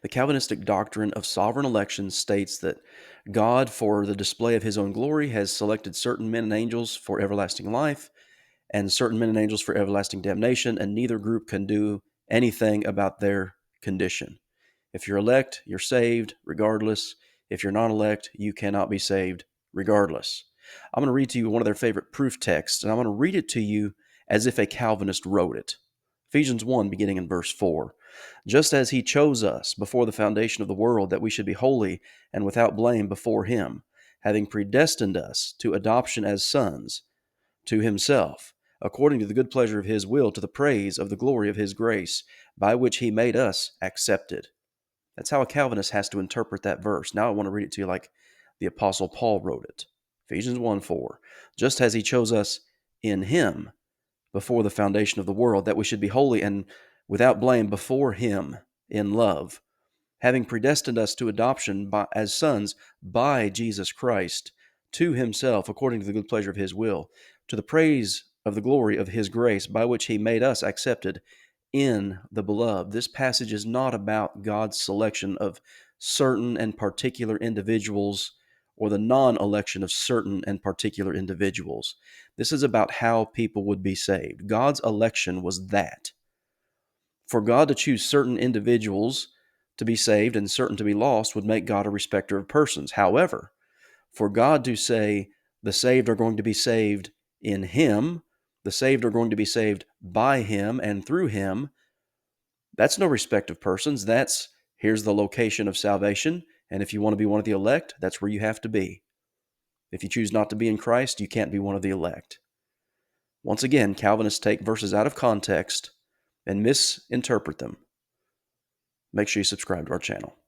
The Calvinistic doctrine of sovereign election states that God, for the display of his own glory, has selected certain men and angels for everlasting life and certain men and angels for everlasting damnation, and neither group can do anything about their condition. If you're elect, you're saved regardless. If you're not elect, you cannot be saved regardless. I'm going to read to you one of their favorite proof texts, and I'm going to read it to you as if a Calvinist wrote it. Ephesians 1, beginning in verse 4. Just as he chose us before the foundation of the world, that we should be holy and without blame before him, having predestined us to adoption as sons to himself, according to the good pleasure of his will, to the praise of the glory of his grace, by which he made us accepted. That's how a Calvinist has to interpret that verse. Now I want to read it to you like the Apostle Paul wrote it. Ephesians 1 4. Just as he chose us in him before the foundation of the world, that we should be holy and without blame before him in love, having predestined us to adoption as sons by Jesus Christ to himself, according to the good pleasure of his will, to the praise of the glory of his grace, by which he made us accepted in the beloved. This passage is not about God's selection of certain and particular individuals or the non-election of certain and particular individuals. This is about how people would be saved. God's election was that. For God to choose certain individuals to be saved and certain to be lost would make God a respecter of persons. However, for God to say the saved are going to be saved in him, the saved are going to be saved by him and through him, that's no respect of persons. That's here's the location of salvation, and if you want to be one of the elect, that's where you have to be. If you choose not to be in Christ, you can't be one of the elect. Once again, Calvinists take verses out of context and misinterpret them. Make sure you subscribe to our channel.